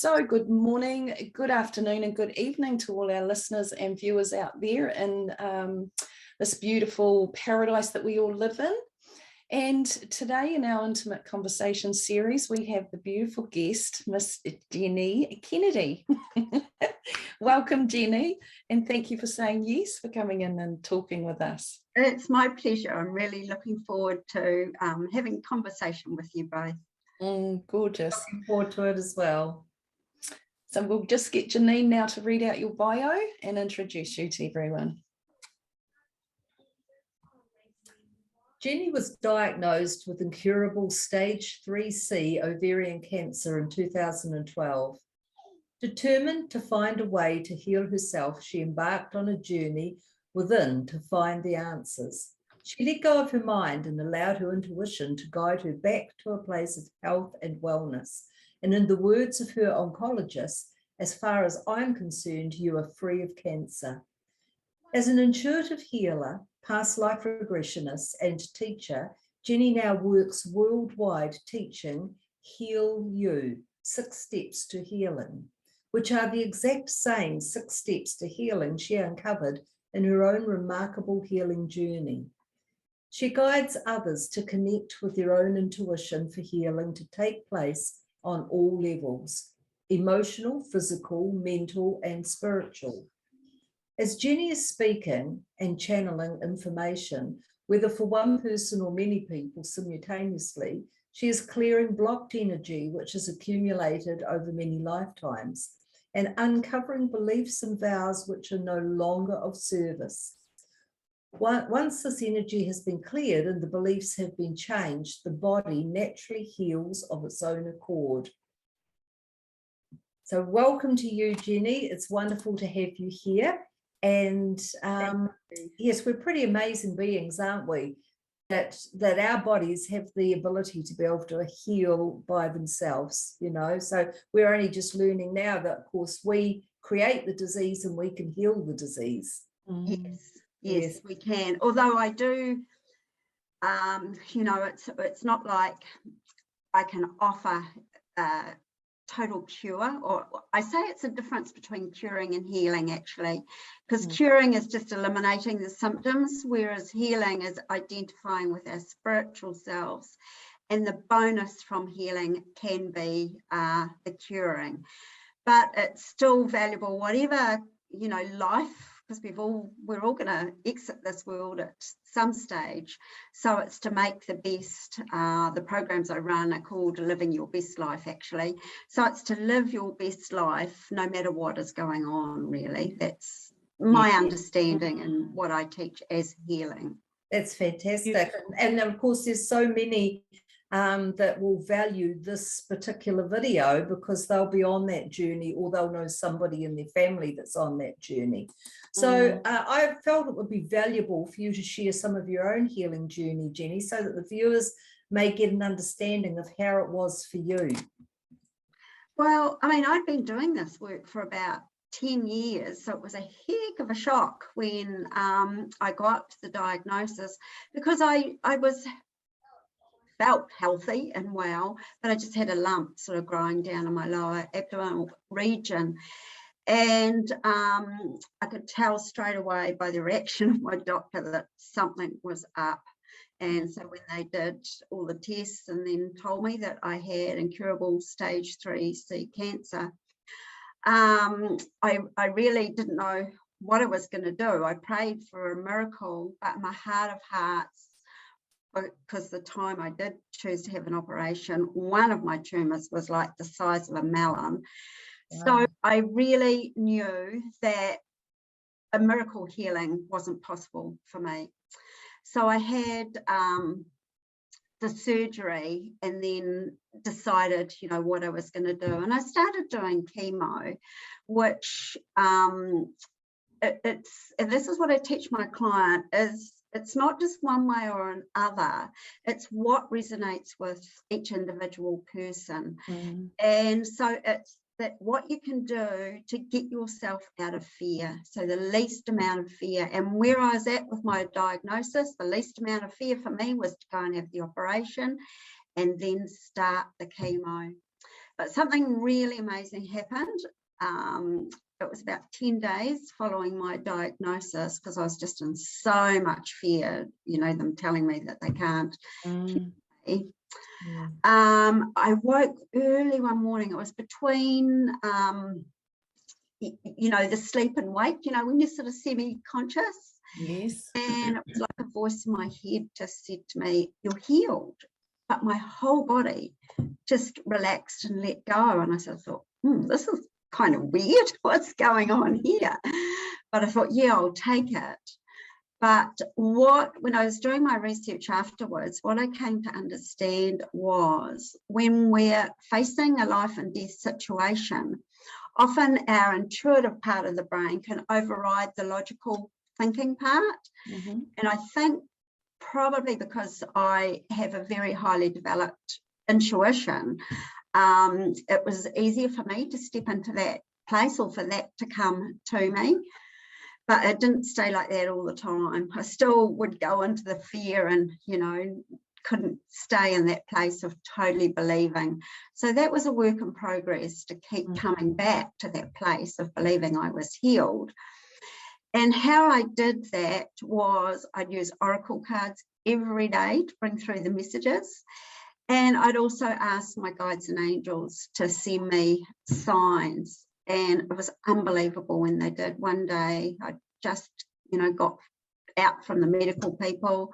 So good morning, good afternoon and good evening to all our listeners and viewers out there in this beautiful paradise that we all live in. And today in our Intimate Conversation series, we have the beautiful guest, Miss Jenny Kennedy. Welcome, Jenny, and thank you for saying yes, for coming in and talking with us. It's my pleasure. I'm really looking forward to having a conversation with you both. Gorgeous. Looking forward to it as well. So we'll just get Janine now to read out your bio and introduce you to everyone. Jenny was diagnosed with incurable stage 3C ovarian cancer in 2012. Determined to find a way to heal herself, she embarked on a journey within to find the answers. She let go of her mind and allowed her intuition to guide her back to a place of health and wellness. And in the words of her oncologist, as far as I'm concerned, you are free of cancer. As an intuitive healer, past life regressionist and teacher, Jenny now works worldwide teaching Heal You, 6 Steps to Healing, which are the exact same 6 steps to healing she uncovered in her own remarkable healing journey. She guides others to connect with their own intuition for healing to take place on all levels: emotional, physical, mental, and spiritual. As Jenny is speaking and channeling information, whether for one person or many people simultaneously, she is clearing blocked energy which has accumulated over many lifetimes and uncovering beliefs and vows which are no longer of service. Once this energy has been cleared and the beliefs have been changed, the body naturally heals of its own accord. So welcome to you, Jenny. It's wonderful to have you here. And yes, we're pretty amazing beings, aren't we? That our bodies have the ability to be able to heal by themselves, you know. So we're only just learning now that, of course, we create the disease and we can heal the disease. Yes, we can. Although I do, you know, it's not like I can offer total cure, or I say it's a difference between curing and healing, actually, because curing is just eliminating the symptoms, whereas healing is identifying with our spiritual selves, and the bonus from healing can be the curing. But it's still valuable, whatever, you know, life, because we're all going to exit this world at some stage. So it's to make the best. The programs I run are called Living Your Best Life, actually. So it's to live your best life no matter what is going on, really. That's my understanding and what I teach as healing. That's fantastic. And of course, there's so many that will value this particular video because they'll be on that journey, or they'll know somebody in their family that's on that journey. So I felt it would be valuable for you to share some of your own healing journey, Jenny, so that the viewers may get an understanding of how it was for you. Well, I mean, I'd been doing this work for about 10 years, so it was a heck of a shock when I got the diagnosis, because I felt healthy and well, but I just had a lump sort of growing down in my lower abdominal region. And I could tell straight away by the reaction of my doctor that something was up. And so when they did all the tests and then told me that I had incurable stage 3C cancer, I really didn't know what I was going to do. I prayed for a miracle, but in my heart of hearts, because the time I did choose to have an operation, one of my tumours was like the size of a melon. Wow. So I really knew that a miracle healing wasn't possible for me. So I had the surgery and then decided, you know, what I was going to do. And I started doing chemo, which and this is what I teach my client, is it's not just one way or another, it's what resonates with each individual person. And so it's that what you can do to get yourself out of fear, so the least amount of fear. And where I was at with my diagnosis, the least amount of fear for me was to go and have the operation and then start the chemo. But something really amazing happened. It was about 10 days following my diagnosis, because I was just in so much fear, you know, them telling me that they can't. I woke early one morning. It was between, you know, the sleep and wake, you know, when you're sort of semi-conscious. Yes. And it was like a voice in my head just said to me, "You're healed." But my whole body just relaxed and let go. And I sort of thought, this is kind of weird. What's going on here? But I thought, yeah, I'll take it. But when I was doing my research afterwards, what I came to understand was when we're facing a life and death situation, often our intuitive part of the brain can override the logical thinking part. And I think probably because I have a very highly developed intuition, it was easier for me to step into that place, or for that to come to me. But it didn't stay like that all the time. I still would go into the fear and, you know, couldn't stay in that place of totally believing. So that was a work in progress to keep coming back to that place of believing I was healed. And how I did that was I'd use oracle cards every day to bring through the messages. And I'd also ask my guides and angels to send me signs. And it was unbelievable when they did. One day I just, you know, got out from the medical people,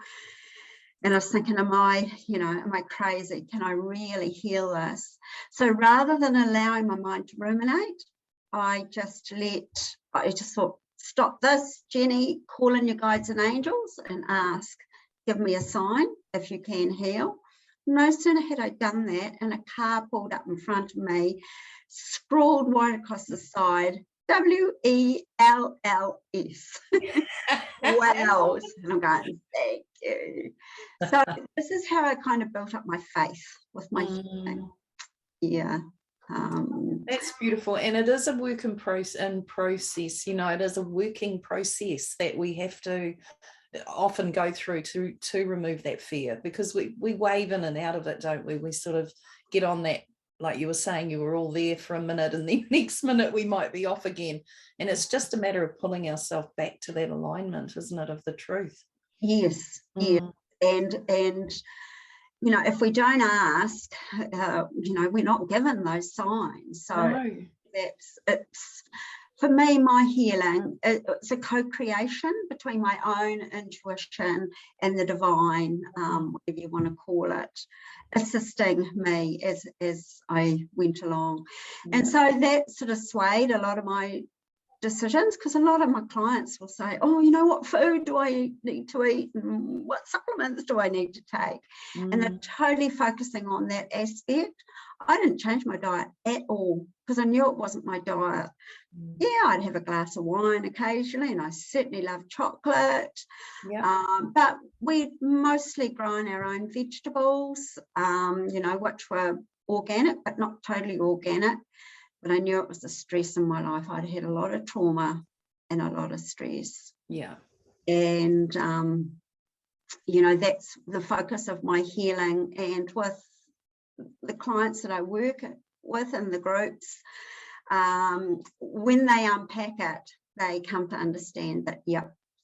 and I was thinking, am I crazy? Can I really heal this? So rather than allowing my mind to ruminate, I just thought, stop this, Jenny, call in your guides and angels and ask, give me a sign if you can heal. No sooner had I done that, and a car pulled up in front of me, scrawled right across the side, WELLS. Wells. And I'm going, thank you. So this is how I kind of built up my faith with my healing. Yeah. That's beautiful. And it is a work in process, you know, it is a working process that we have to often go through to remove that fear, because we wave in and out of it, don't we? We sort of get on that, like you were saying, you were all there for a minute and the next minute we might be off again. And it's just a matter of pulling ourselves back to that alignment, isn't it, of the truth? Yes, yeah. And you know, if we don't ask, you know, we're not given those signs. So it's for me, my healing, it's a co-creation between my own intuition and the divine, whatever you want to call it, assisting me as I went along. And so that sort of swayed a lot of my decisions, because a lot of my clients will say, oh, you know, what food do I need to eat, and what supplements do I need to take? And they're totally focusing on that aspect. I didn't change my diet at all, because I knew it wasn't my diet. Yeah, I'd have a glass of wine occasionally, and I certainly love chocolate. But we'd mostly grown our own vegetables, you know, which were organic but not totally organic. But I knew it was the stress in my life. I'd had a lot of trauma and a lot of stress. Yeah. And, you know, that's the focus of my healing. And with the clients that I work with in the groups, when they unpack it, they come to understand that,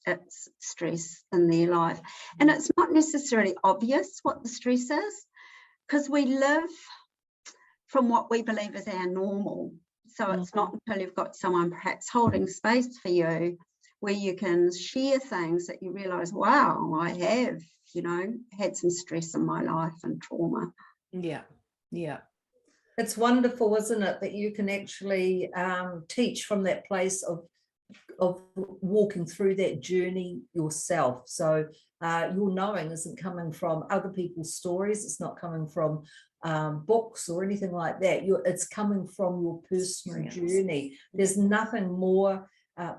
it's stress in their life. And it's not necessarily obvious what the stress is, because we live from what we believe is our normal. So it's not until you've got someone perhaps holding space for you where you can share things that you realise, wow, I have, you know, had some stress in my life and trauma. Yeah. It's wonderful, isn't it, that you can actually teach from that place of walking through that journey yourself. So your knowing isn't coming from other people's stories. It's not coming from books or anything like that. It's coming from your personal journey. There's nothing more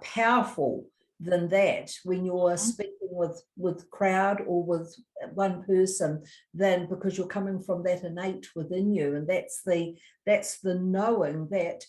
powerful than that when you're speaking with crowd or with one person, than because you're coming from that innate within you. And that's the knowing that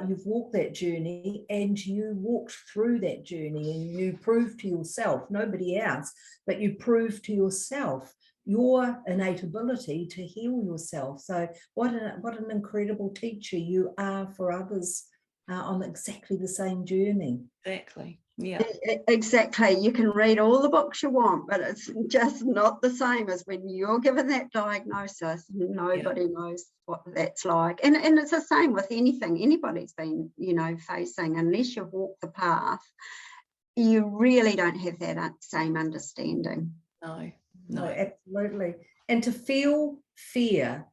you've walked that journey, and you walked through that journey, and you proved to yourself, nobody else, but you proved to yourself your innate ability to heal yourself. So what an incredible teacher you are for others on exactly the same journey. Exactly. Yeah. Exactly. You can read all the books you want, but it's just not the same as when you're given that diagnosis. Nobody knows what that's like. And it's the same with anything anybody's been, facing. Unless you've walked the path, you really don't have that same understanding. No, absolutely. And to feel fear,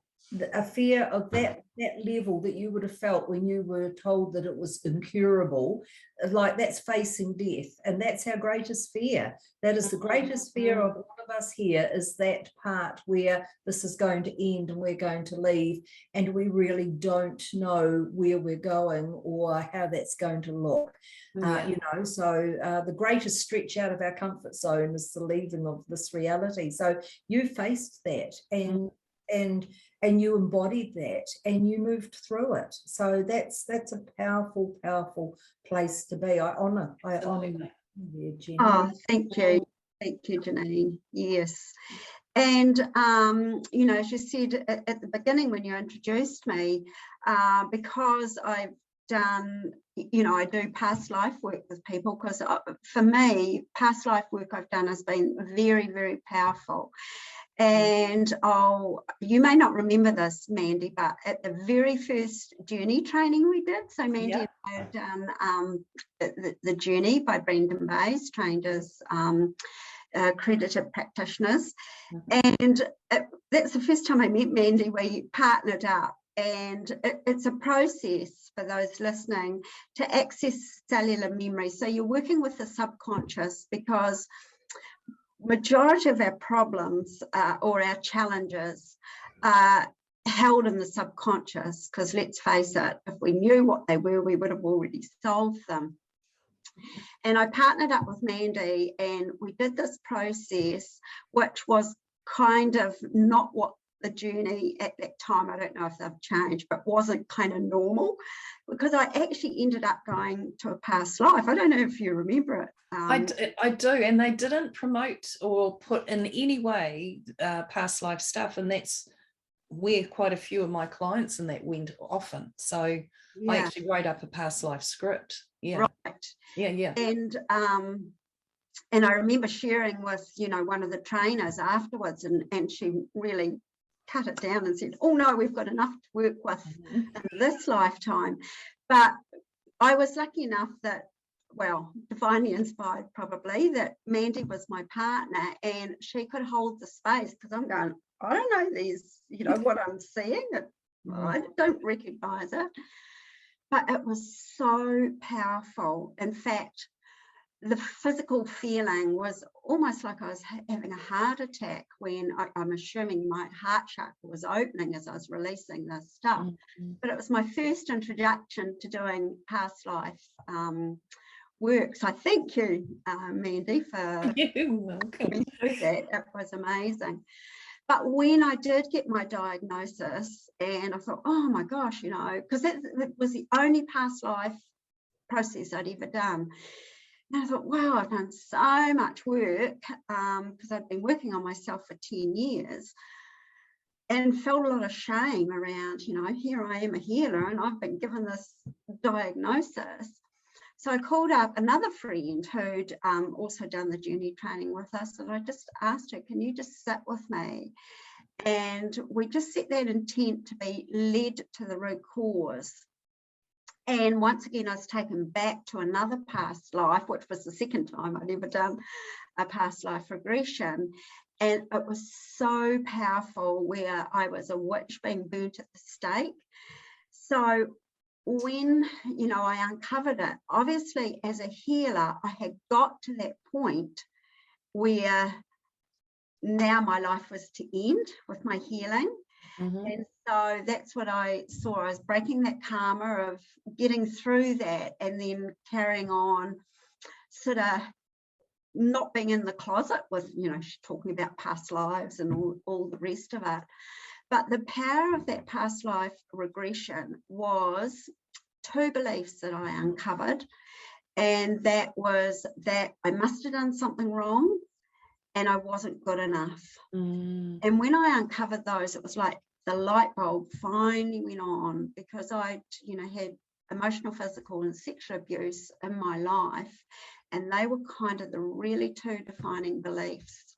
a fear of that level that you would have felt when you were told that it was incurable, like that's facing death, and that's our greatest fear. That is the greatest fear of all of us here, is that part where this is going to end and we're going to leave, and we really don't know where we're going or how that's going to look. So the greatest stretch out of our comfort zone is the leaving of this reality. So you faced that, and you embodied that, and you moved through it. So that's a powerful place to be. I honor you, Jenny. Oh, thank you, Janine. Yes. And as you said at the beginning when you introduced me, because I've done, I do past life work with people, because for me, past life work I've done has been very, very powerful. And you may not remember this, Mandy, but at the very first journey training we did, so Mandy and I had done the journey by Brendan Bays, trained as accredited practitioners. And that's the first time I met Mandy. We partnered up, and it's a process for those listening to access cellular memory. So you're working with the subconscious, because majority of our problems or our challenges are held in the subconscious, because let's face it, if we knew what they were, we would have already solved them. And I partnered up with Mandy, and we did this process, which was kind of not what the journey at that time, I don't know if they've changed, but wasn't kind of normal, because I actually ended up going to a past life. I don't know if you remember it. I do, and they didn't promote or put in any way past life stuff, and that's where quite a few of my clients and that went often. So I actually wrote up a past life script. Yeah. Right. Yeah. And I remember sharing with, one of the trainers afterwards, and she really cut it down and said, oh no, we've got enough to work with in this lifetime. But I was lucky enough that, divinely inspired probably, that Mandy was my partner, and she could hold the space, because I'm going, I don't know these, what I'm seeing, I don't recognize it. But it was so powerful. In fact, the physical feeling was almost like I was having a heart attack, when I'm assuming my heart chakra was opening as I was releasing this stuff. But it was my first introduction to doing past life work. So thank you, Mandy, for welcome. That. It was amazing. But when I did get my diagnosis, and I thought, oh my gosh, because that was the only past life process I'd ever done. And I thought, wow, I've done so much work, because I'd been working on myself for 10 years, and felt a lot of shame around, here I am, a healer, and I've been given this diagnosis. So I called up another friend who'd also done the journey training with us, and I just asked her, can you just sit with me? And we just set that intent to be led to the root cause. And once again, I was taken back to another past life, which was the second time I'd ever done a past life regression. And it was so powerful, where I was a witch being burnt at the stake. So when, I uncovered it, obviously as a healer, I had got to that point where now my life was to end with my healing. And so that's what I saw. I was breaking that karma of getting through that, and then carrying on, sort of not being in the closet with, talking about past lives and all the rest of it. But the power of that past life regression was two beliefs that I uncovered, and that was that I must have done something wrong, and I wasn't good enough. Mm. And when I uncovered those, it was like the light bulb finally went on, because I, had emotional, physical, and sexual abuse in my life, and they were kind of the really two defining beliefs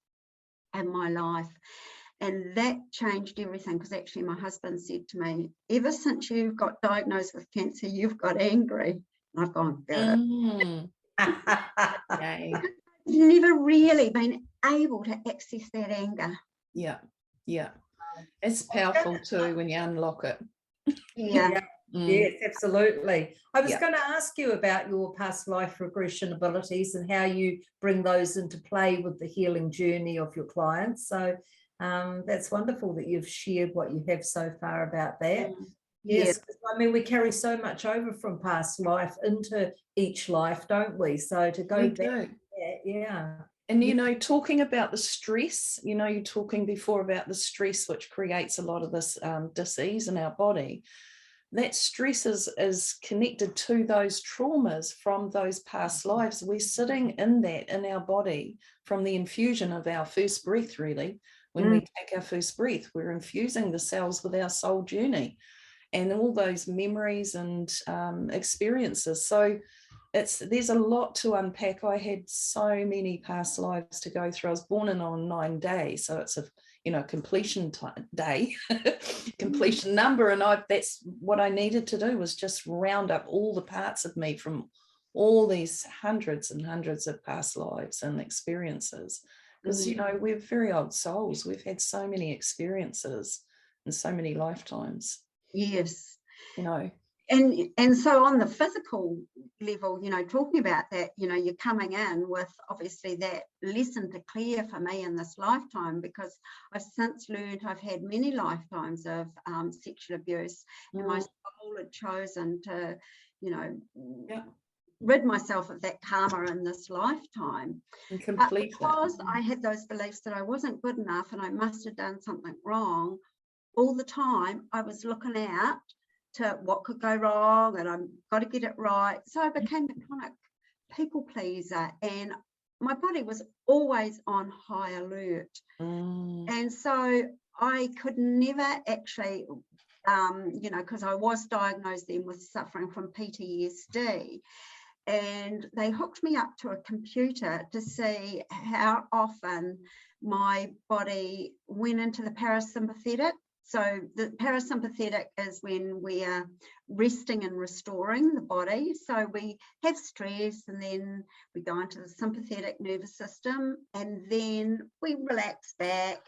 in my life. And that changed everything, because actually my husband said to me, ever since you got diagnosed with cancer, you've got angry. And I've gone, good. Mm. Yay. I've never really been able to access that anger. Yeah, yeah. It's powerful too when you unlock it. Yeah. Yes, absolutely. I was Yeah. going to ask you about your past life regression abilities and how you bring those into play with the healing journey of your clients. So that's wonderful that you've shared what you have so far about that. Yes, I mean, we carry so much over from past life into each life, don't we? So to go We back do. to that, yeah. And, talking about the stress, you're talking before about the stress which creates a lot of this dis-ease in our body. That stress is connected to those traumas from those past lives. We're sitting in that in our body from the infusion of our first breath, really. When we take our first breath, we're infusing the cells with our soul journey and all those memories and experiences. So there's a lot to unpack. I had so many past lives to go through. I was born in on 9 days, so it's a completion day, completion number, and that's what I needed to do, was just round up all the parts of me from all these hundreds and hundreds of past lives and experiences, because we're very old souls. We've had so many experiences and so many lifetimes. Yes. And so on the physical level, talking about that, you're coming in with obviously that lesson to clear for me in this lifetime, because I've since learned I've had many lifetimes of sexual abuse, and my soul had chosen to, rid myself of that karma in this lifetime. But because I had those beliefs that I wasn't good enough and I must have done something wrong, all the time I was looking out to what could go wrong, and I've got to get it right. So I became a chronic people pleaser, and my body was always on high alert. And so I could never actually, because I was diagnosed then with suffering from PTSD, and they hooked me up to a computer to see how often my body went into the parasympathetic. So the parasympathetic is when we are resting and restoring the body. So we have stress, and then we go into the sympathetic nervous system, and then we relax back,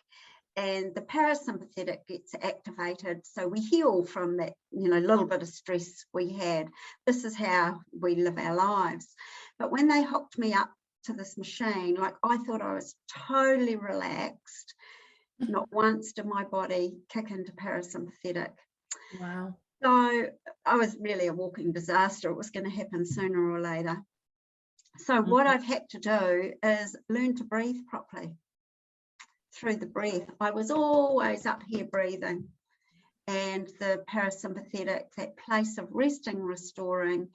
and the parasympathetic gets activated. So we heal from that, little bit of stress we had. This is how we live our lives. But when they hooked me up to this machine, I thought I was totally relaxed. Not once did my body kick into parasympathetic. Wow. So I was really a walking disaster. It was going to happen sooner or later. So what I've had to do is learn to breathe properly through the breath. I was always up here breathing, and the parasympathetic, that place of resting, restoring,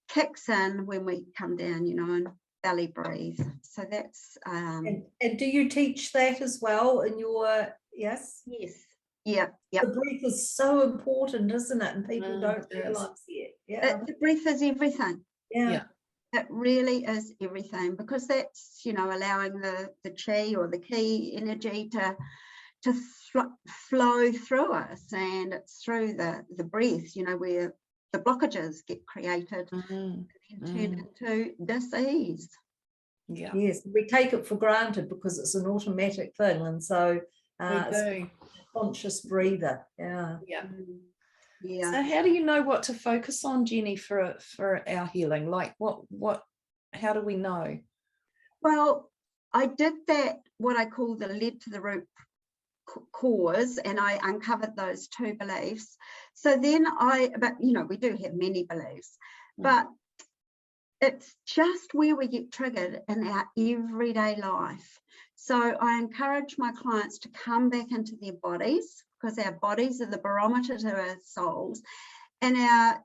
kicks in when we come down, and belly breathe. So that's and do you teach that as well in your yes yeah the breath is so important, isn't it? And people don't realize it. The breath is everything. Yeah, it really is everything, because that's allowing the chi or the ki energy to flow through us, and it's through the breath where the blockages get created and then turn into dis-ease. Yeah. Yes, we take it for granted because it's an automatic thing, and so it's a conscious breather. Yeah. So how do you know what to focus on, Jenny, for our healing? Like how do we know? Well, I did that, what I call the lead to the root cause, and I uncovered those two beliefs. So then we do have many beliefs, but it's just where we get triggered in our everyday life. So I encourage my clients to come back into their bodies, because our bodies are the barometer to our souls. And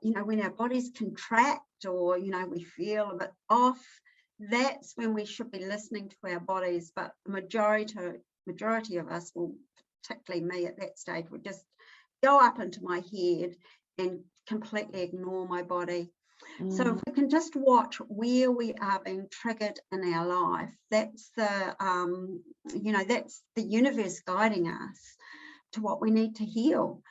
when our bodies contract, or we feel a bit off, that's when we should be listening to our bodies. But the majority of us, will, particularly me at that stage, would just go up into my head and completely ignore my body. So if we can just watch where we are being triggered in our life, that's the that's the universe guiding us to what we need to heal.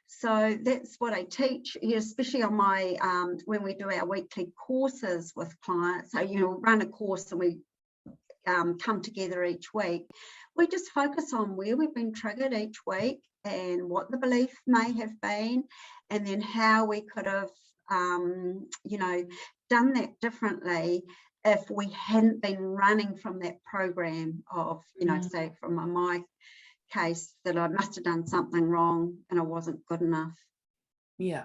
So that's what I teach, especially on my when we do our weekly courses with clients. So run a course and we come together each week. We just focus on where we've been triggered each week and what the belief may have been, and then how we could have done that differently if we hadn't been running from that program of, say from my case, that I must have done something wrong and I wasn't good enough. Yeah.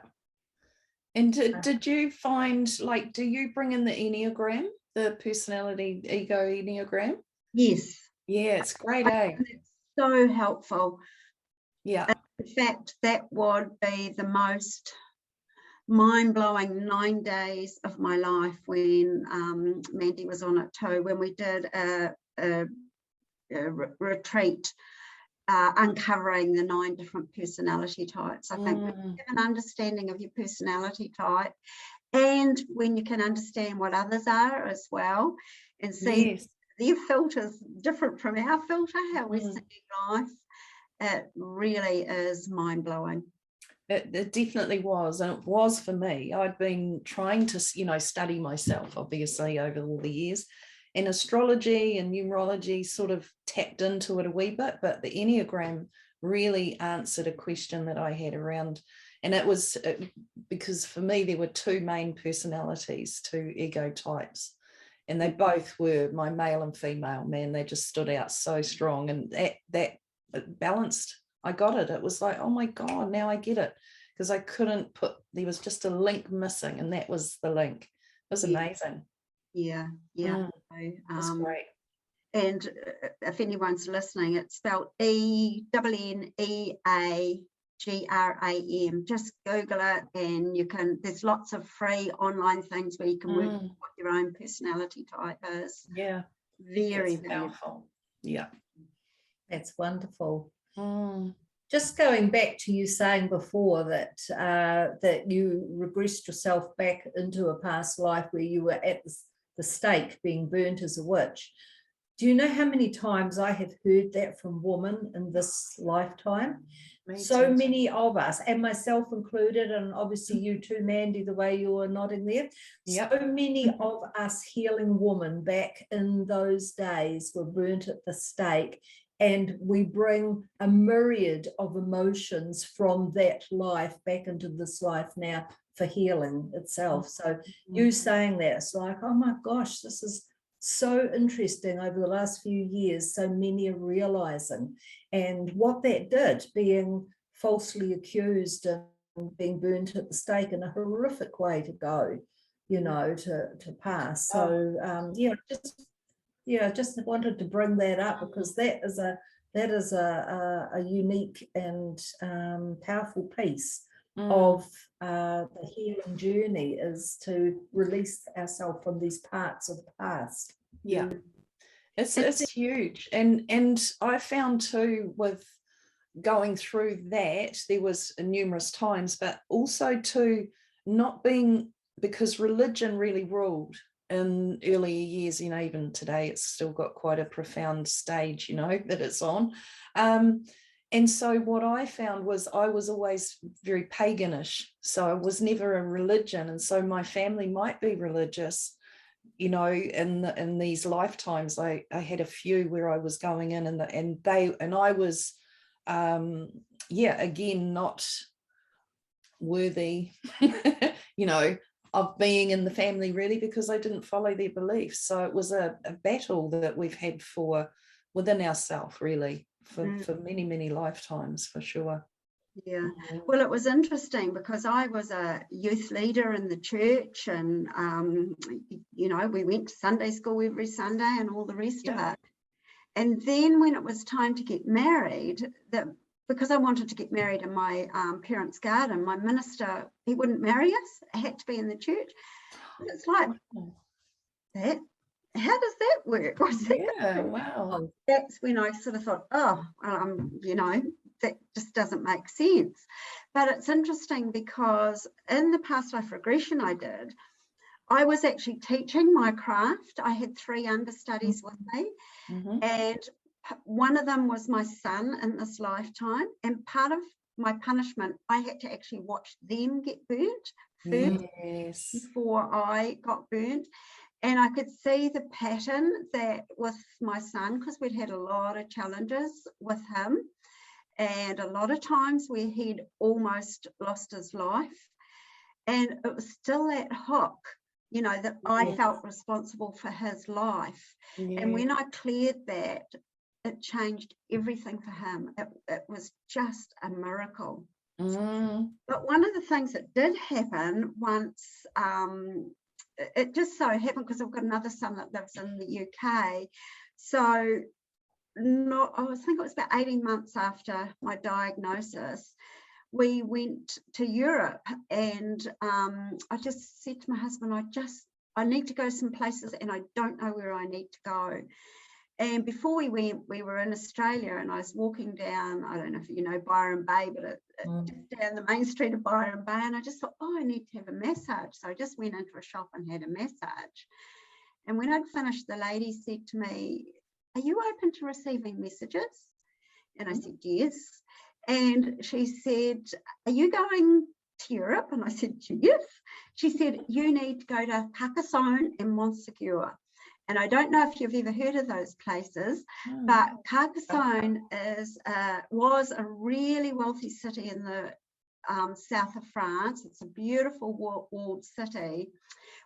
And did you find, like, do you bring in the Enneagram, the personality ego Enneagram? Yes. Yeah, it's great, eh? It's so helpful. Yeah. In fact, that would be the most mind-blowing 9 days of my life when Mandy was on it too, when we did a retreat uncovering the 9 different personality types. I think when you have an understanding of your personality type, and when you can understand what others are as well, and see their filters different from our filter, how we see life, it really is mind-blowing. It definitely was, and it was for me. I'd been trying to, study myself, obviously, over all the years, and astrology and numerology sort of tapped into it a wee bit, but the Enneagram really answered a question that I had around, and it was because for me there were 2 main personalities, 2 ego types, and they both were my male and female. Man, they just stood out so strong, and that balanced. I got it. It was like, oh my God, now I get it, because I couldn't there was just a link missing, and that was the link. It was amazing. Yeah. That's great. And if anyone's listening, it's spelled ENNEAGRAM. Just Google it, and there's lots of free online things where you can work out what your own personality type is. Yeah. Very powerful. Yeah. That's wonderful. Just going back to you saying before that that you regressed yourself back into a past life where you were at the stake being burnt as a witch. Do you know how many times I have heard that from women in this lifetime? So many of us, and myself included, and obviously you too, Mandy, the way you were nodding there. Yep. So many of us healing women back in those days were burnt at the stake. And we bring a myriad of emotions from that life back into this life now for healing itself. So you saying that, it's like, oh my gosh, this is so interesting over the last few years. So many are realizing, and what that did, being falsely accused and being burnt at the stake in a horrific way to go, to pass. So just wanted to bring that up, because that is a unique and powerful piece of the healing journey, is to release ourselves from these parts of the past. Yeah, it's huge, and I found too, with going through that, there was numerous times, but also too not being, because religion really ruled in earlier years, even today it's still got quite a profound stage, that it's on. And so what I found was I was always very paganish. So I was never a religion. And so my family might be religious, in these lifetimes. I had a few where I was going in and I was, again, not worthy, of being in the family, really, because I didn't follow their beliefs. So it was a battle that we've had within ourselves, really, for many, many lifetimes, for sure. Yeah. Well, it was interesting because I was a youth leader in the church, and we went to Sunday school every Sunday and all the rest of it. And then when it was time to get married, because I wanted to get married in my parents' garden, my minister, he wouldn't marry us. It had to be in the church. And it's like, how does that work? Yeah, wow. That's when I sort of thought, oh, you know, that just doesn't make sense. But it's interesting because in the past life regression I did, I was actually teaching my craft. I had 3 understudies with me, and one of them was my son in this lifetime. And part of my punishment, I had to actually watch them get burnt first before I got burnt. And I could see the pattern that with my son, because we'd had a lot of challenges with him. And a lot of times where he'd almost lost his life. And it was still that hook, you know, that I felt responsible for his life. And when I cleared that, it changed everything for him. It was just a miracle. But one of the things that did happen once, it just so happened because I've got another son that lives in the UK. So I think it was about 18 months after my diagnosis, we went to Europe, and I just said to my husband, I need to go some places and I don't know where I need to go. And before we went, we were in Australia, and I was walking down, I don't know if you know Byron Bay, but just down the main street of Byron Bay, and I just thought, oh, I need to have a massage. So I just went into a shop and had a massage. And when I'd finished, the lady said to me, are you open to receiving messages? And I said, yes. And she said, are you going to Europe? And I said, yes. She said, you need to go to Carcassonne and Montségur. And I don't know if you've ever heard of those places, but Carcassonne was a really wealthy city in the south of France. It's a beautiful walled city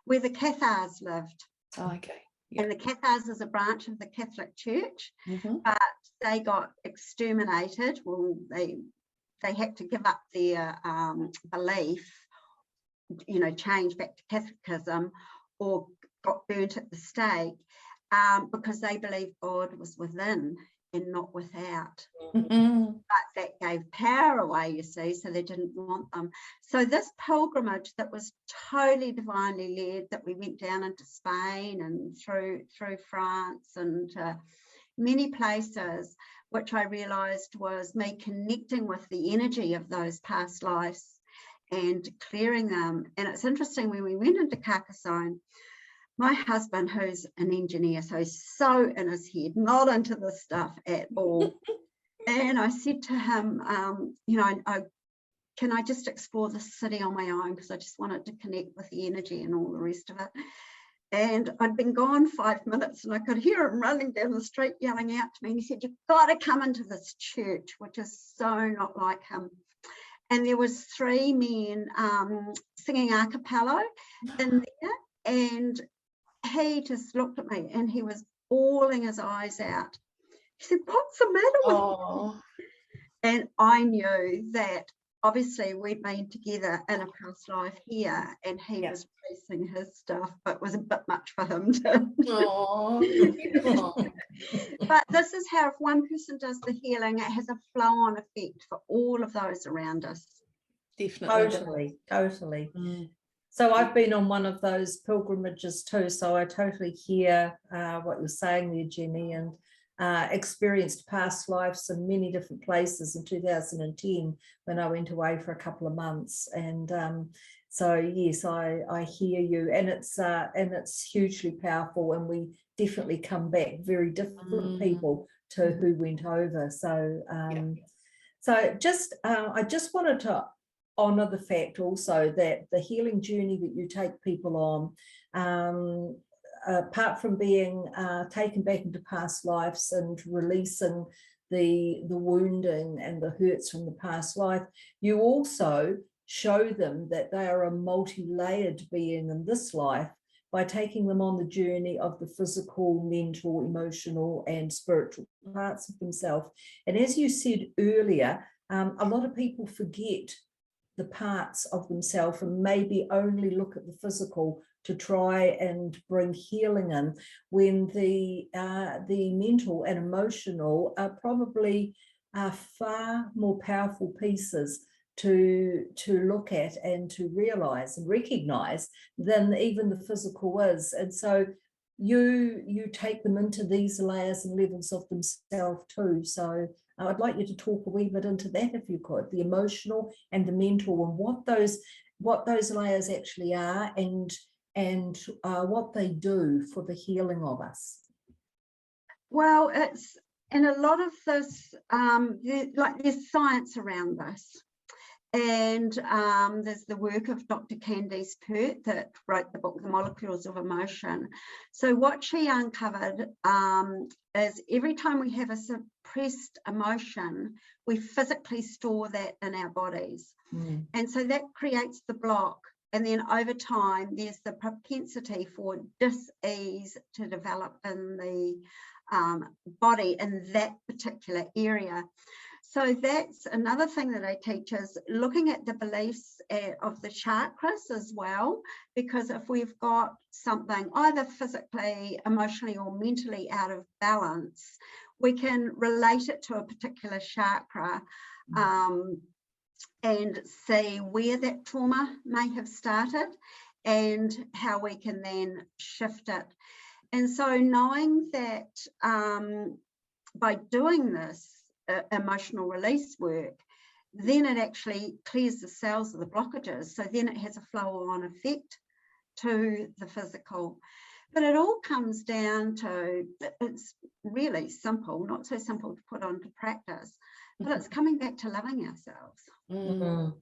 where the Cathars lived. Oh, okay. And the Cathars is a branch of the Catholic Church, but they got exterminated. Well, they had to give up their belief, you know, change back to Catholicism, or got burnt at the stake, because they believed God was within and not without. But that gave power away, you see, so they didn't want them. So this pilgrimage that was totally divinely led, that we went down into Spain and through France and many places, which I realized was me connecting with the energy of those past lives and clearing them. And it's interesting, when we went into Carcassonne, my husband, who's an engineer, so he's so in his head, not into this stuff at all. And I said to him, you know, can I just explore the city on my own, because I just wanted to connect with the energy and all the rest of it. And I'd been gone 5 minutes, and I could hear him running down the street yelling out to me. And he said, you've got to come into this church, which is so not like him. And there was 3 men singing a cappella in there, and he just looked at me and he was bawling his eyes out. He said, what's the matter with you? And I knew that obviously we'd been together in a past life here, and he was releasing his stuff, but it was a bit much for him to. But this is how, if one person does the healing, it has a flow-on effect for all of those around us. Definitely. Totally. So I've been on one of those pilgrimages too, so I totally hear what you're saying there, Jenny, and experienced past lives in many different places in 2010 when I went away for a couple of months. And so yes, I hear you, and it's hugely powerful, and we definitely come back very different people to who went over. So so just I just wanted to honor the fact also that the healing journey that you take people on, apart from being taken back into past lives and releasing the wounding and the hurts from the past life, you also show them that they are a multi-layered being in this life by taking them on the journey of the physical, mental, emotional, and spiritual parts of themselves. And as you said earlier, a lot of people forget the parts of themselves and maybe only look at the physical to try and bring healing in, when the mental and emotional are probably far more powerful pieces to look at and to realize and recognize than even the physical is. And so you take them into these layers and levels of themselves too. So I'd like you to talk a wee bit into that, if you could, the emotional and the mental, and what those layers actually are, and what they do for the healing of us. Well, it's, and a lot of this, there's science around this. And there's the work of Dr. Candice Pert that wrote the book, The Molecules of Emotion. So what she uncovered is every time we have a suppressed emotion, we physically store that in our bodies. And so that creates the block. And then over time, there's the propensity for dis-ease to develop in the body in that particular area. So that's another thing that I teach, is looking at the beliefs of the chakras as well, because if we've got something either physically, emotionally or mentally out of balance, we can relate it to a particular chakra and see where that trauma may have started and how we can then shift it. And so knowing that by doing this emotional release work, then it actually clears the cells of the blockages. So then it has a flow-on effect to the physical. But it all comes down to, it's really simple, not so simple to put onto practice, but it's coming back to loving ourselves. You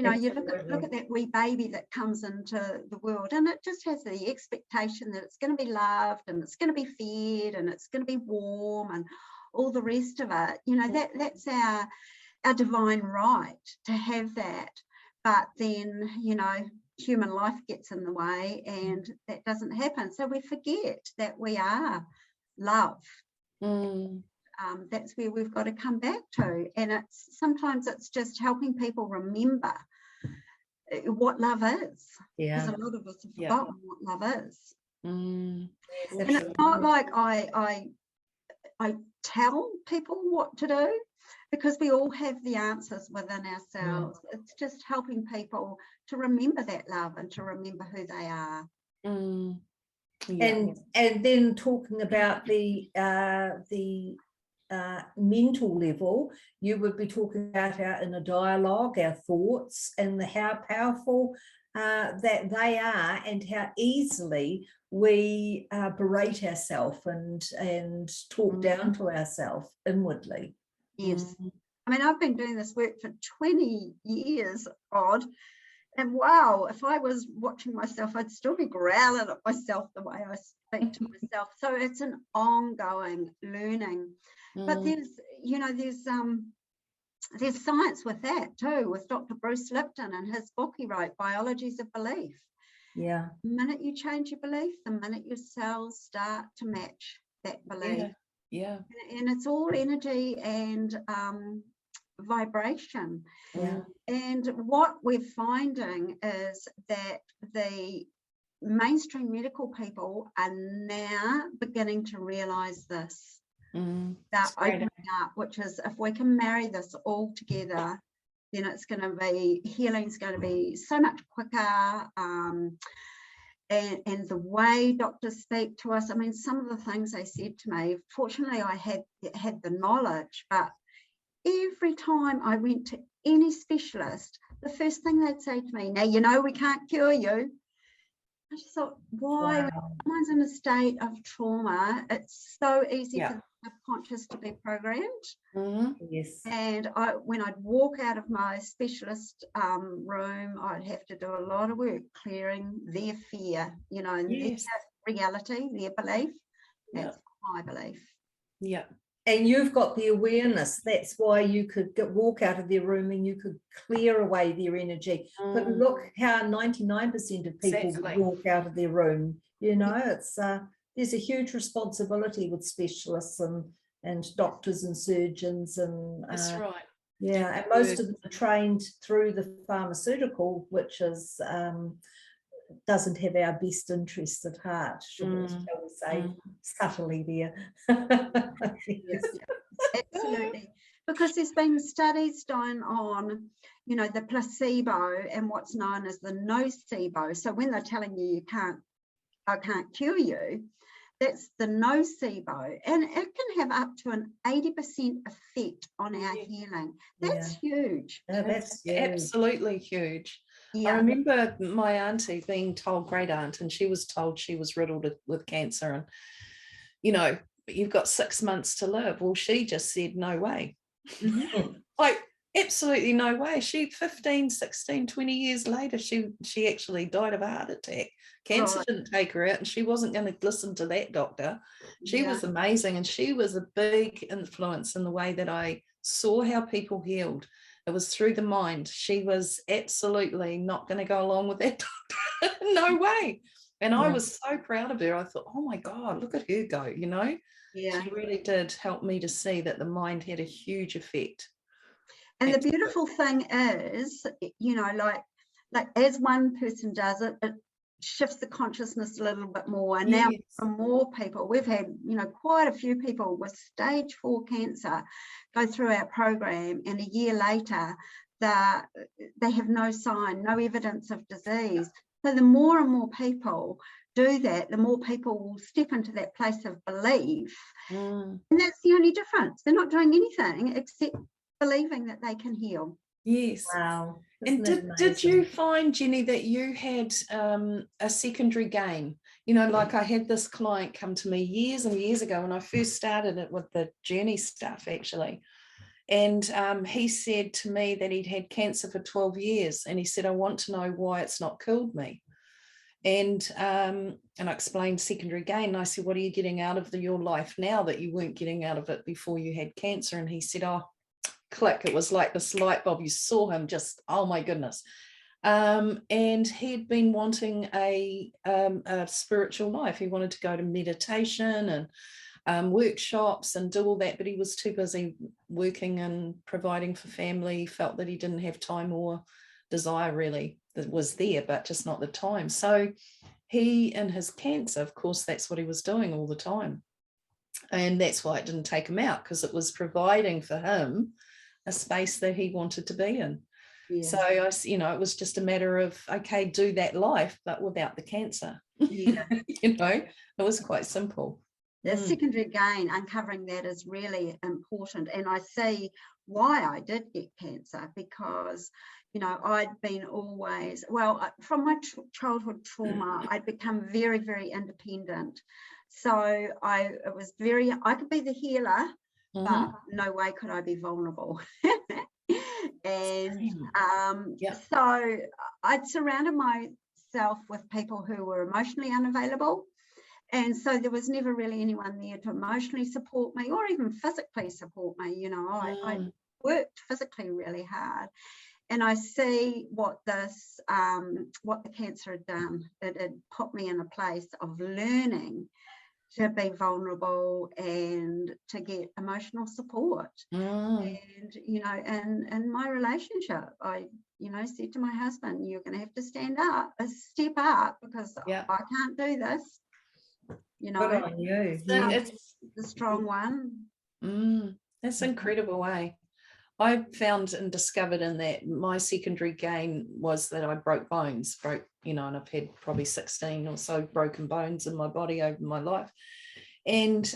know, you look at that wee baby that comes into the world, and it just has the expectation that it's going to be loved and it's going to be fed and it's going to be warm and all the rest of it. You know, that's our divine right to have that. But then, you know, human life gets in the way and that doesn't happen. So we forget that we are love. That's where we've got to come back to. And sometimes it's just helping people remember what love is. Because a lot of us have forgotten what love is. And it's not like I tell people what to do, because we all have the answers within ourselves. It's just helping people to remember that love and to remember who they are. And then talking about the mental level, you would be talking about our inner dialogue, our thoughts, and how powerful that they are, and how easily we berate ourselves and talk down to ourselves inwardly. Yes. I mean, I've been doing this work for 20 years, odd. And wow, if I was watching myself, I'd still be growling at myself the way I speak to myself. So it's an ongoing learning. But there's science with that too, with Dr. Bruce Lipton and his book he wrote, Biologies of Belief. Yeah. The minute you change your belief, the minute your cells start to match that belief. Yeah. And it's all energy and vibration. Yeah. And what we're finding is that the mainstream medical people are now beginning to realize this. That opening up, which is, if we can marry this all together, then it's going to be, healing's going to be so much quicker. And the way doctors speak to us, I mean, some of the things they said to me, fortunately I had the knowledge, but every time I went to any specialist, the first thing they'd say to me, now, you know, we can't cure you. I just thought, why? When someone's in a state of trauma, it's so easy for the subconscious to be programmed. Yes. And when I'd walk out of my specialist room, I'd have to do a lot of work clearing their fear, you know, and their reality, their belief. That's my belief. Yeah. And you've got the awareness. That's why you could walk out of their room and you could clear away their energy. But look how 99% of people would walk out of their room. You know, it's there's a huge responsibility with specialists and doctors and surgeons. And that's right. Yeah, and most of them are trained through the pharmaceutical, which is doesn't have our best interests at heart, shall we say, subtly there. Yes, absolutely. Because there's been studies done on, you know, the placebo and what's known as the nocebo. So when they're telling you you can't I can't cure you. That's the nocebo, and it can have up to an 80% effect on our healing. That's huge. Yeah, that's huge. Absolutely huge. Yeah. I remember my auntie being told, great aunt, and she was told she was riddled with cancer, and you've got 6 months to live. Well, she just said no way. Like, absolutely no way. She 15, 16, 20 years later, she actually died of a heart attack. Cancer didn't take her out, and she wasn't going to listen to that doctor. She was amazing, and she was a big influence in the way that I saw how people healed. It was through the mind. She was absolutely not going to go along with that doctor. No way. And I was so proud of her. I thought, oh my God, look at her go, Yeah. She really did help me to see that the mind had a huge effect. And the beautiful thing is, like as one person does it, it shifts the consciousness a little bit more. And now for more people, we've had, quite a few people with stage 4 cancer go through our program, and a year later, they have no sign, no evidence of disease. So the more and more people do that, the more people will step into that place of belief. And that's the only difference. They're not doing anything except believing that they can heal. Yes. Wow. And did you find, Jenny, that you had a secondary gain? Like I had this client come to me years and years ago when I first started it with the journey stuff, actually. And he said to me that he'd had cancer for 12 years. And he said, I want to know why it's not killed me. And I explained secondary gain. And I said, what are you getting out of your life now that you weren't getting out of it before you had cancer? And he said, oh, click. It was like this light bulb. You saw him just, oh my goodness. And he'd been wanting a spiritual life. He wanted to go to meditation and workshops and do all that, but he was too busy working and providing for family. He felt that he didn't have time or desire, really, that was there, but just not the time. So he, in his cancer, of course, that's what he was doing all the time. And that's why it didn't take him out, because it was providing for him a space that he wanted to be in. So it was just a matter of, okay, do that life, but without the cancer. It was quite simple. The secondary gain, uncovering that is really important. And I see why I did get cancer, because I'd been always, from my childhood trauma, I'd become very, very independent. So I could be the healer, but no way could I be vulnerable. And so I'd surrounded myself with people who were emotionally unavailable. And so there was never really anyone there to emotionally support me or even physically support me. I worked physically really hard. And I see what the cancer had done. It had put me in a place of learning to be vulnerable and to get emotional support. And, in my relationship, I, said to my husband, you're going to have to step up, because I can't do this. Good on you. It's the strong one. That's incredible, eh? I found and discovered in that my secondary gain was that I broke bones, and I've had probably 16 or so broken bones in my body over my life. And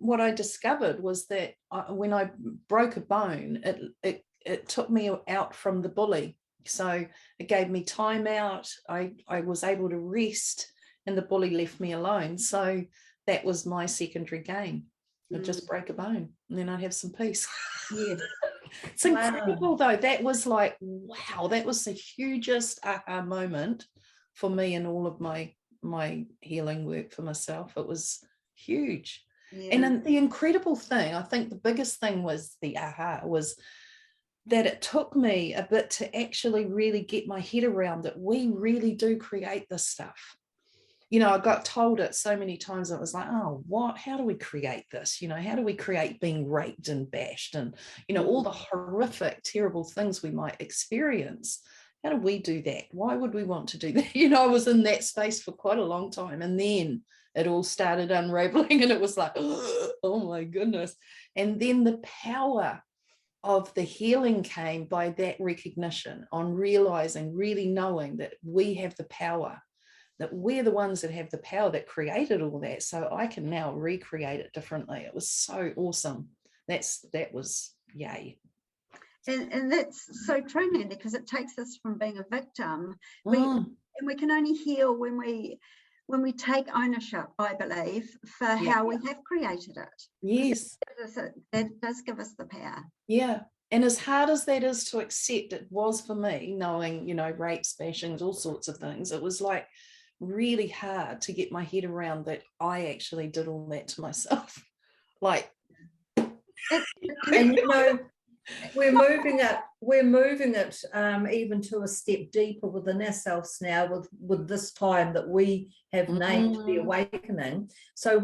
what I discovered was that when I broke a bone, it took me out from the bully. So it gave me time out. I was able to rest, and the bully left me alone. So that was my secondary gain. I'd just break a bone, and then I'd have some peace. It's incredible, though. That was like, wow, that was the hugest aha moment for me in all of my healing work for myself. It was huge. And then the incredible thing, I think the biggest thing was the aha was that it took me a bit to actually really get my head around that we really do create this stuff. I got told it so many times. It was like, oh, how do we create this? How do we create being raped and bashed and, all the horrific, terrible things we might experience? How do we do that? Why would we want to do that? I was in that space for quite a long time. And then it all started unraveling, and it was like, oh my goodness. And then the power of the healing came by that recognition, on realizing, really knowing that we have the power that we're the ones that have the power that created all that. So I can now recreate it differently. It was so awesome. That was yay. And that's so true, Mandy, because it takes us from being a victim. Mm. And we can only heal when we take ownership, I believe, for how we have created it. Yes. That does give us the power. Yeah. And as hard as that is to accept, it was for me, knowing, you know, rapes, bashings, all sorts of things. It was like really hard to get my head around that I actually did all that to myself. Like, and you know, we're moving it even to a step deeper within ourselves now with this time that we have named the awakening. So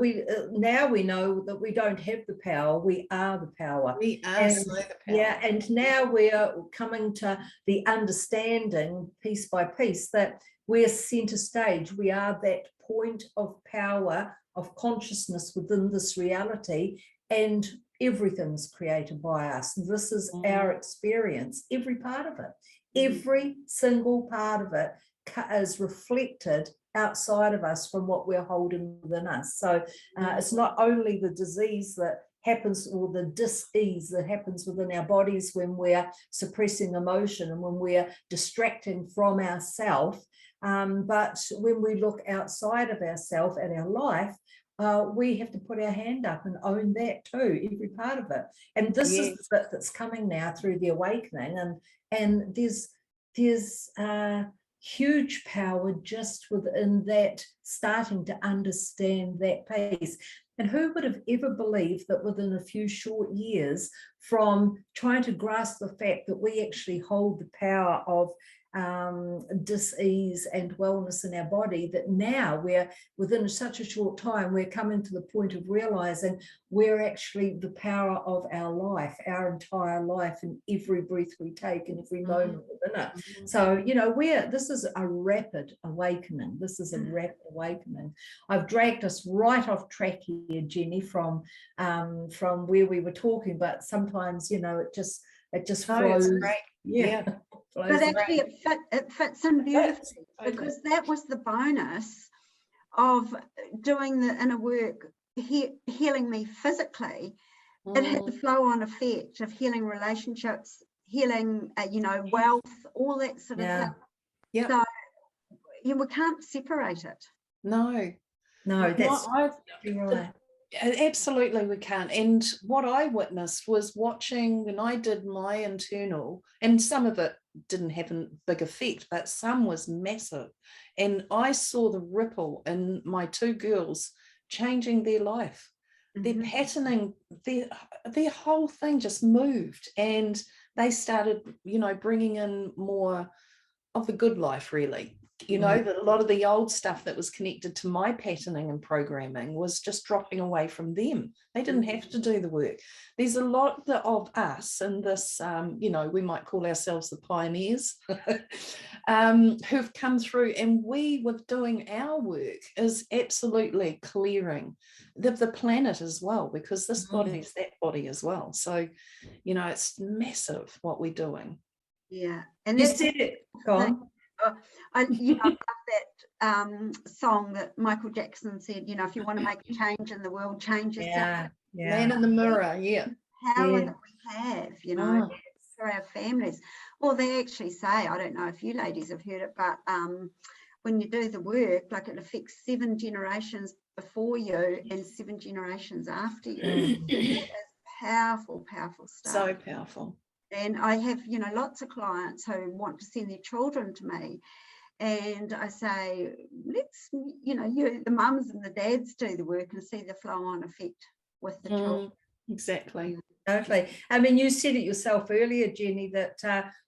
now we know that we don't have the power, we are the power. We are so the power. Yeah, and now we're coming to the understanding piece by piece that we're center stage. We are that point of power, of consciousness within this reality, and everything's created by us. This is our experience, every part of it. Every single part of it is reflected outside of us from what we're holding within us. So it's not only the disease that happens, or the dis-ease that happens within our bodies when we're suppressing emotion and when we're distracting from ourselves, but when we look outside of ourselves and our life, we have to put our hand up and own that too, every part of it. And this is the bit that's coming now through the awakening, and there's huge power just within that, starting to understand that piece. And who would have ever believed that within a few short years, from trying to grasp the fact that we actually hold the power of dis-ease and wellness in our body, that now we're within such a short time, we're coming to the point of realizing we're actually the power of our life, our entire life, and every breath we take and every moment within it. So, you know, this is a rapid awakening. This is a rapid awakening. I've dragged us right off track here, Jenny, from where we were talking, but sometimes, you know, it just flows. Great. Yeah. But actually it fits in beautifully, because that was the bonus of doing the inner work, healing me physically. It had the flow-on effect of healing relationships, healing, you know, wealth, all that sort of thing. Yeah. So we can't separate it. No, that's right. Absolutely, we can't. And what I witnessed was watching when I did my internal, and some of it didn't have a big effect, but some was massive. And I saw the ripple in my two girls changing their life. Their patterning, their whole thing just moved, and they started, you know, bringing in more of the good life, really. You know, that a lot of the old stuff that was connected to my patterning and programming was just dropping away from them. They didn't have to do the work. There's a lot of us in this, you know, we might call ourselves the pioneers, who've come through, and we, with doing our work, is absolutely clearing the planet as well, because this body is that body as well. So, you know, it's massive what we're doing. Yeah. And you said it. Go on. I love that song that Michael Jackson said, you know, if you want to make a change in the world, change yourself. Man in the mirror, Power that we have, you know, for our families. Well, they actually say, I don't know if you ladies have heard it, but when you do the work, like, it affects 7 generations before you and 7 generations after you. It is powerful, powerful stuff. So powerful. And I have, you know, lots of clients who want to send their children to me. And I say, let's, you know, the mums and the dads do the work and see the flow-on effect with the children. Exactly. Totally. I mean, you said it yourself earlier, Jenny, that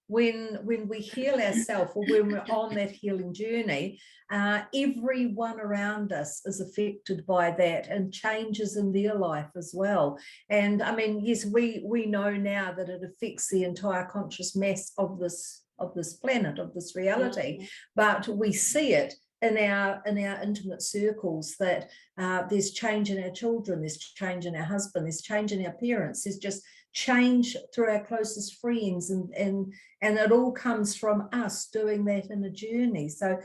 when we heal ourselves, or when we're on that healing journey, everyone around us is affected by that, and changes in their life as well. And I mean, yes, we know now that it affects the entire conscious mass of this planet, of this reality, but we see it in our intimate circles, that there's change in our children, there's change in our husband, there's change in our parents, there's just change through our closest friends, and it all comes from us doing that in a journey. So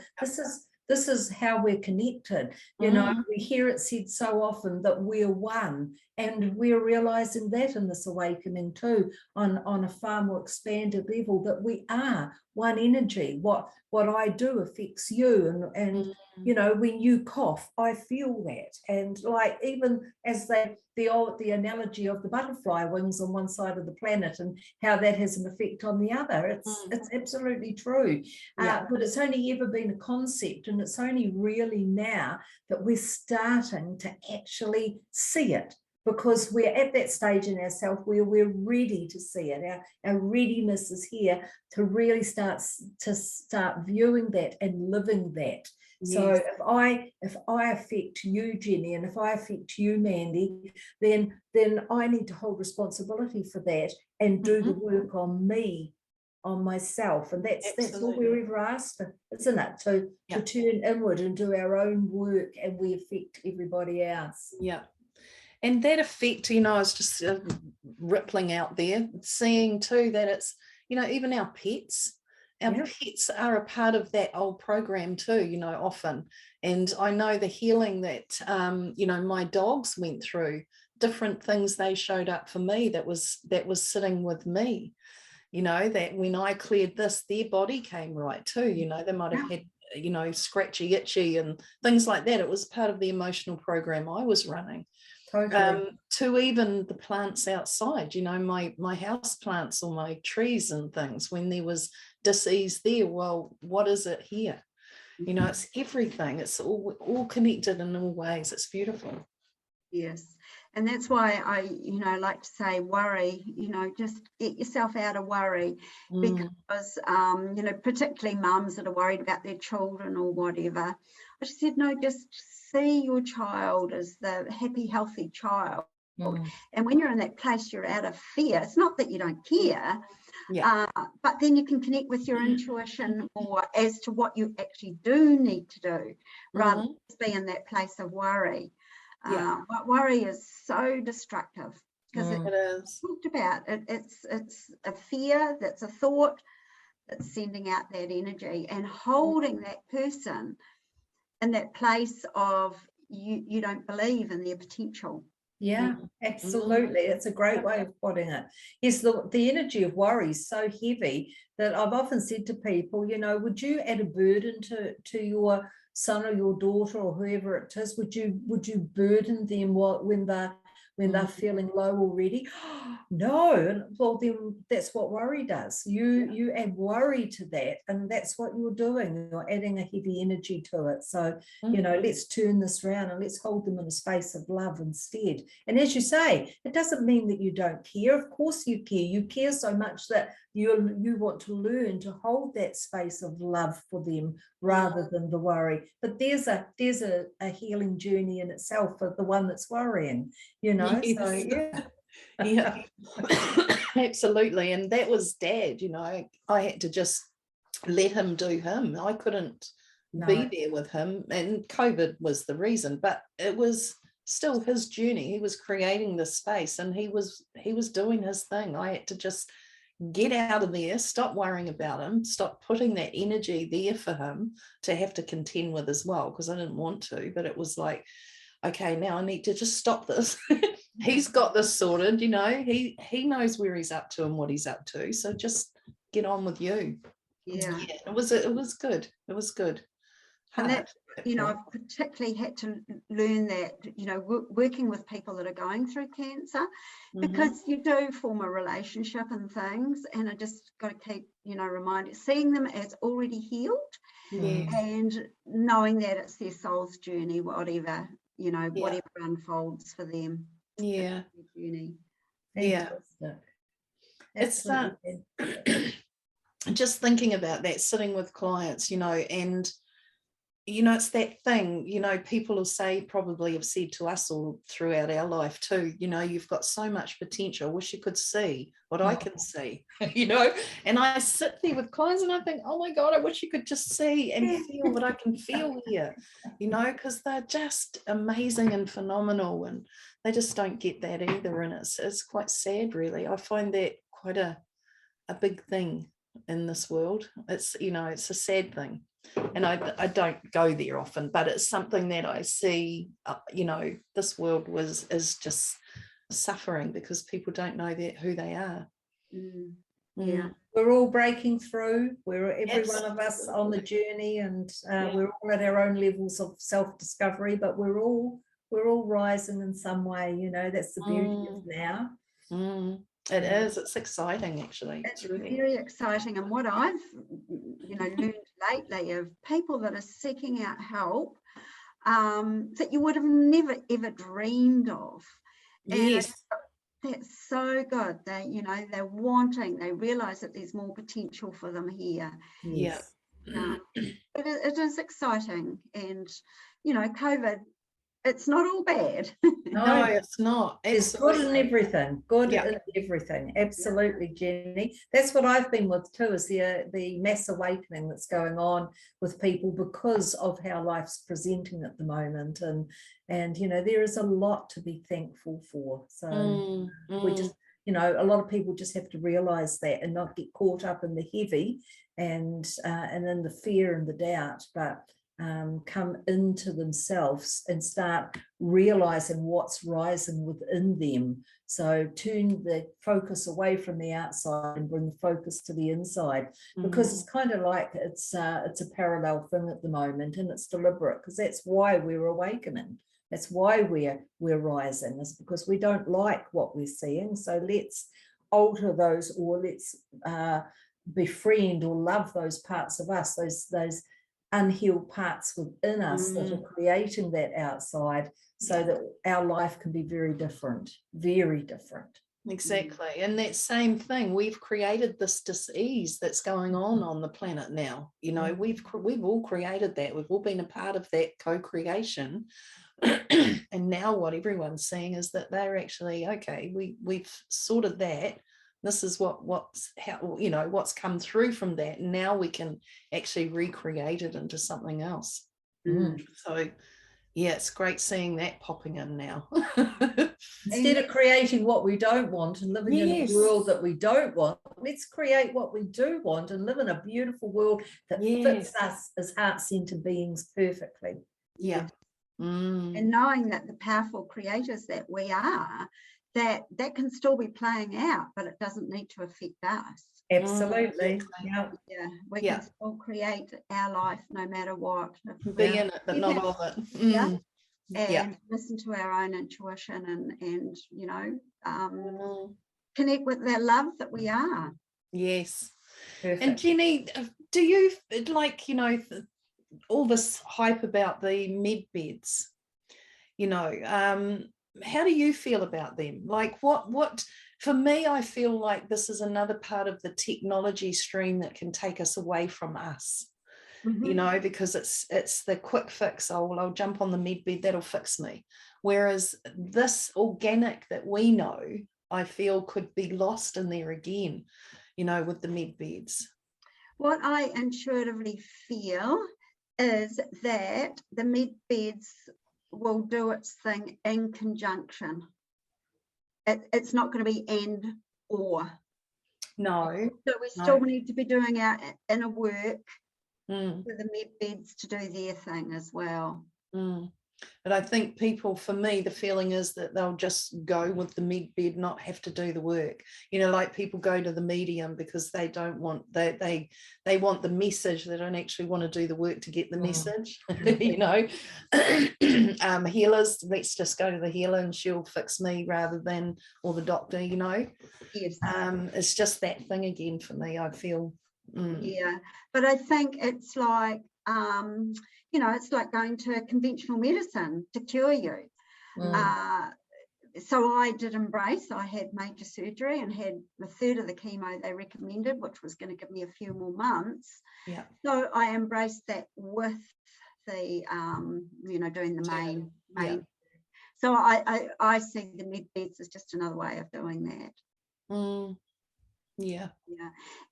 this is how we're connected. You know, we hear it said so often that we're one, and we're realizing that in this awakening too, on a far more expanded level, that we are one energy. What I do affects you, and you know, when you cough, I feel that. And like, even as the analogy of the butterfly wings on one side of the planet and how that has an effect on the other, it's absolutely true. But it's only ever been a concept, and it's only really now that we're starting to actually see it, because we're at that stage in ourselves where we're ready to see it. Our readiness is here to really start viewing that and living that. Yes. So if I affect you, Jenny, and if I affect you, Mandy, then I need to hold responsibility for that and do the work on me, on myself. And that's all we're ever asked for, isn't it? To turn inward and do our own work, and we affect everybody else. Yeah. And that effect, you know, I was just rippling out there, seeing too that it's, you know, even our pets are a part of that old program too, you know, often. And I know the healing that, you know, my dogs went through, different things they showed up for me that was sitting with me, you know, that when I cleared this, their body came right too, you know, they might have had, you know, scratchy, itchy and things like that. It was part of the emotional program I was running. Totally. To even the plants outside, you know, my house plants or my trees and things, when there was disease there, well, what is it here? You know, it's everything. It's all connected in all ways. It's beautiful. Yes. And that's why I, you know, like to say worry, you know, just get yourself out of worry, because, you know, particularly mums that are worried about their children or whatever. I just said, no, just see your child as the happy, healthy child. And when you're in that place, you're out of fear. It's not that you don't care, but then you can connect with your intuition more as to what you actually do need to do, rather than be in that place of worry. Worry is so destructive, because it is talked about. It's a fear that's a thought that's sending out that energy, and holding that person in that place of you don't believe in their potential. Yeah, absolutely. It's a great way of putting it. Yes, the energy of worry is so heavy that I've often said to people, you know, would you add a burden to your son or your daughter or whoever it is? Would you burden them when they're feeling low already? No. And well, then that's what worry does. You add worry to that, and that's what you're doing. You're adding a heavy energy to it. So, you know, let's turn this around and let's hold them in a space of love instead. And as you say, it doesn't mean that you don't care. Of course you care. You care so much that you want to learn to hold that space of love for them rather than the worry. But there's a healing journey in itself for the one that's worrying, you know. Yes. So absolutely. And that was Dad, you know. I had to just let him do him. I couldn't be there with him, and COVID was the reason, but it was still his journey. He was creating this space, and he was doing his thing. I had to just get out of there, stop worrying about him, stop putting that energy there for him to have to contend with as well, because I didn't want to. But it was like, okay, now I need to just stop this. He's got this sorted, you know. He knows where he's up to and what he's up to, so just get on with you. It was good. It was good. And that, you know, I've particularly had to learn that, you know, working with people that are going through cancer, because you do form a relationship and things, and I just got to keep, you know, seeing them as already healed, and knowing that it's their soul's journey, whatever, you know, whatever unfolds for them. Yeah. Journey. Yeah. It's just thinking about that, sitting with clients, you know, and you know, it's that thing, you know, people will say, probably have said to us all throughout our life too, you know, you've got so much potential. I wish you could see what I can see, you know. And I sit there with clients and I think, oh my God, I wish you could just see and feel what I can feel here, you know, because they're just amazing and phenomenal, and they just don't get that either. And it's quite sad, really. I find that quite a big thing in this world. It's, you know, it's a sad thing. And I don't go there often, but it's something that I see, this world is just suffering because people don't know who they are. Yeah. We're all breaking through. We're every Yes. one of us on the journey, and we're all at our own levels of self-discovery, but we're all rising in some way. That's the beauty of now. It is. It's exciting, actually. It's very exciting. And what I've, learned lately of people that are seeking out help that you would have never, ever dreamed of. Yes. And that's so good. They're wanting, they realise that there's more potential for them here. Yes. It is exciting. And, COVID, it's not all bad. No, it's not. It's good in everything. Good in everything. Absolutely, Jenny. That's what I've been with too, is the mass awakening that's going on with people because of how life's presenting at the moment. And there is a lot to be thankful for. So we just, a lot of people just have to realize that and not get caught up in the heavy and in the fear and the doubt, but come into themselves and start realizing what's rising within them. So turn the focus away from the outside and bring the focus to the inside, because it's kind of like it's a parallel thing at the moment, and it's deliberate because that's why we're awakening. That's why we're rising, is because we don't like what we're seeing. So let's alter those, or let's befriend or love those parts of us, those unhealed parts within us that are creating that outside, so that our life can be very different. Exactly. And that same thing, we've created this dis-ease that's going on the planet now. We've all created that. We've all been a part of that co-creation. And now what everyone's seeing is that they're actually, okay, we've sorted that. This is what's come through from that. And now we can actually recreate it into something else. So yeah, it's great seeing that popping in now. Instead of creating what we don't want and living in a world that we don't want, let's create what we do want and live in a beautiful world that fits us as heart-centered beings perfectly. Yeah. And knowing that the powerful creators that we are, that can still be playing out, but it doesn't need to affect us. Absolutely. We can still create our life no matter what. Be in it, but not of it. And listen to our own intuition and connect with that love that we are. Yes. Perfect. And Jenny, do you all this hype about the med beds? How do you feel about them? Like what for me, I feel like this is another part of the technology stream that can take us away from us. Because it's the quick fix. I'll jump on the med bed, that'll fix me. Whereas this organic that we know, I feel could be lost in there again, with the med beds. What I intuitively feel is that the med beds will do its thing in conjunction. It's not going to be and or. No. So we still need to be doing our inner work for the med beds to do their thing as well. But I think people, for me, the feeling is that they'll just go with the med bed, not have to do the work. Like people go to the medium because they don't want, they want the message. They don't actually want to do the work to get the message. Healers, let's just go to the healer and she'll fix me rather than, or the doctor, Yes. It's just that thing again for me, I feel. Yeah, but I think it's like it's like going to conventional medicine to cure you. So I did embrace. I had major surgery and had a third of the chemo they recommended, which was going to give me a few more months. Yeah. So I embraced that with the doing the main. Yeah. So I see the med beds as just another way of doing that. Yeah.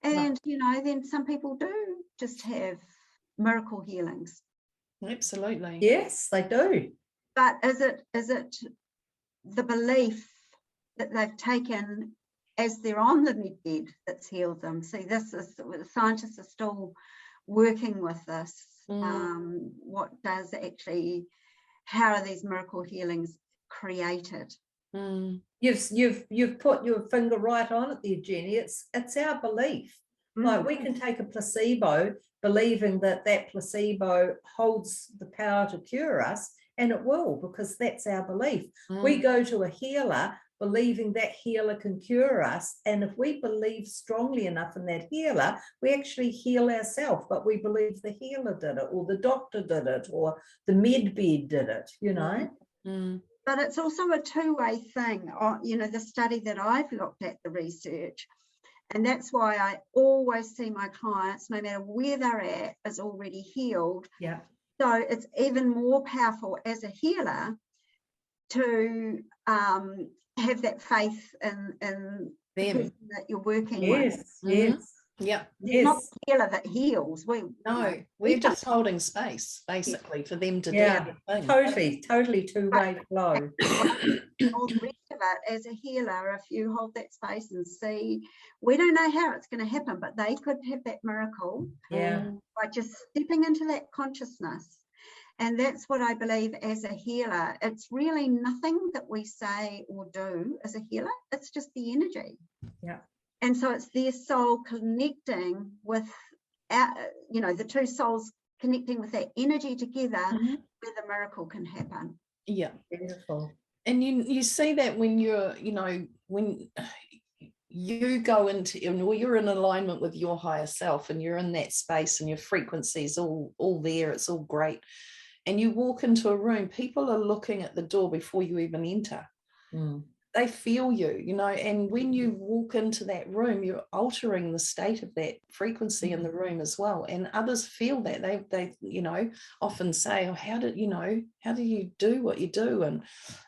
And then some people do just have miracle healings. Absolutely. Yes, they do. But is it the belief that they've taken as they're on the med bed that's healed them? See, this is the scientists are still working with this. What does actually, how are these miracle healings created? You've put your finger right on it there, Jenny. It's our belief. Like, we can take a placebo, believing that placebo holds the power to cure us, and it will, because that's our belief. We go to a healer believing that healer can cure us, and if we believe strongly enough in that healer, we actually heal ourselves, but we believe the healer did it, or the doctor did it, or the med bed did it, you know. But it's also a two-way thing. You know, the study that I've looked at, the research, and that's why I always see my clients, no matter where they're at, is already healed. Yeah. So it's even more powerful as a healer to have that faith in the person that you're working with. Yes. Yeah. It's not the healer that heals. We're just holding space, basically, for them to do their thing. Totally two-way flow. All the rest of it, as a healer, if you hold that space and see, we don't know how it's going to happen, but they could have that miracle by just stepping into that consciousness. And that's what I believe as a healer. It's really nothing that we say or do as a healer. It's just the energy. Yeah. And so it's their soul connecting with, you know, the two souls connecting with that energy together, where the miracle can happen. Yeah. Beautiful. And you see that when you're, you know, when you go into, or you're in alignment with your higher self, and you're in that space, and your frequency's all there, it's all great. And you walk into a room, people are looking at the door before you even enter. They feel you, you know, and when you walk into that room, you're altering the state of that frequency in the room as well. And others feel that. They you know, often say, oh, how do you do what you do? And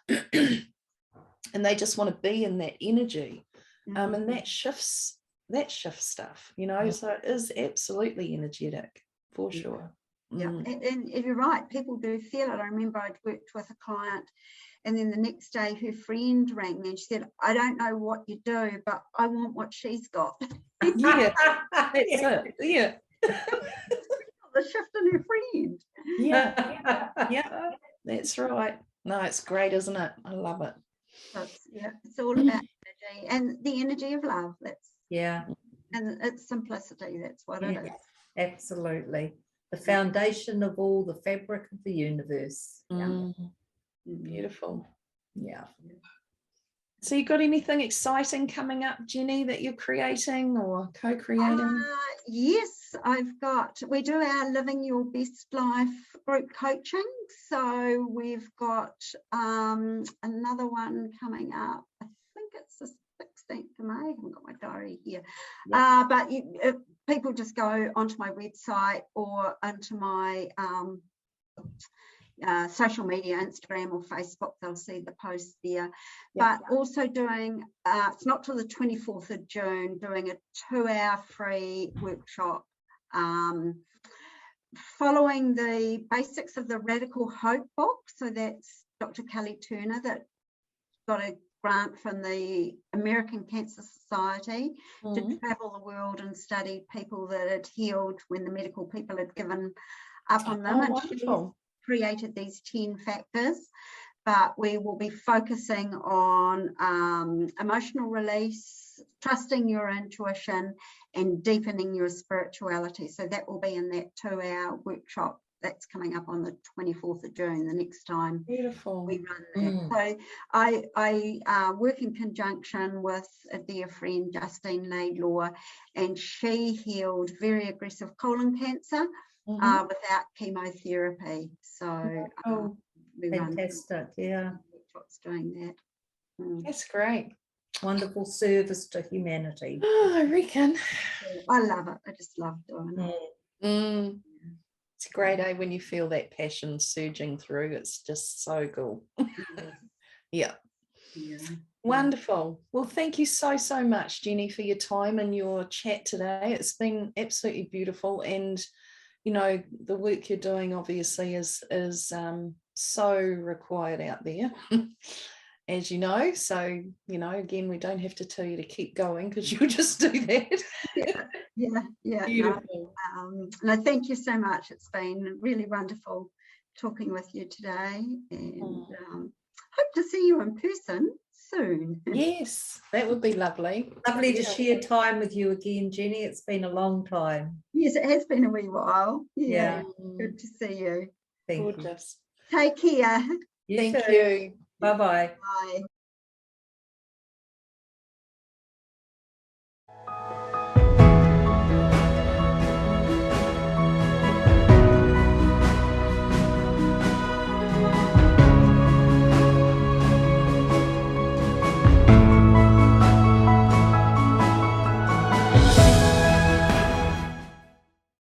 and they just want to be in that energy. And that shifts stuff, you know. So it is absolutely energetic, for sure. Yeah, and you're right, people do feel it. I remember I'd worked with a client, and then the next day her friend rang me and she said, I don't know what you do, but I want what she's got. Yeah, that's it. Yeah. The shift in her friend. Yeah, that's right. No, it's great, isn't it? I love it. It's all about energy, and the energy of love. And it's simplicity. That's what it is. Absolutely. The foundation of all, the fabric of the universe. Beautiful. Yeah. So you got anything exciting coming up, Jenny, that you're creating or co-creating? Yes, we do our Living Your Best Life group coaching. So we've got another one coming up. I think it's the 16th of May. I haven't got my diary here. But if people just go onto my website or onto my social media, Instagram or Facebook, they'll see the post there. But also doing, it's not till the 24th of June, doing a 2-hour free workshop following the basics of the Radical Hope book. So that's Dr. Kelly Turner, that got a grant from the American Cancer Society to travel the world and study people that had healed when the medical people had given up on them. And she created these 10 factors, but we will be focusing on emotional release, trusting your intuition, and deepening your spirituality. So that will be in that 2-hour workshop that's coming up on the 24th of June, the next time we run that. So I work in conjunction with a dear friend, Justine Laidlaw, and she healed very aggressive colon cancer without chemotherapy. So we fantastic, workshops doing that. That's great. Wonderful service to humanity. I reckon. I love it. I just love doing it. It's great, when you feel that passion surging through. It's just so cool. Yeah. Wonderful. Well, thank you so much, Jenny, for your time and your chat today. It's been absolutely beautiful, and you know, the work you're doing obviously is so required out there. as you know. So, you know, again, we don't have to tell you to keep going because you'll just do that. Yeah. Beautiful. No, thank you so much. It's been really wonderful talking with you today, and hope to see you in person soon. Yes, that would be lovely. Lovely to Yeah. share time with you again, Jenny. It's been a long time. Yes, it has been a wee while. Yeah. Good to see you. Thank you. Gorgeous. Take care. You Thank too. you. Bye-bye. Bye.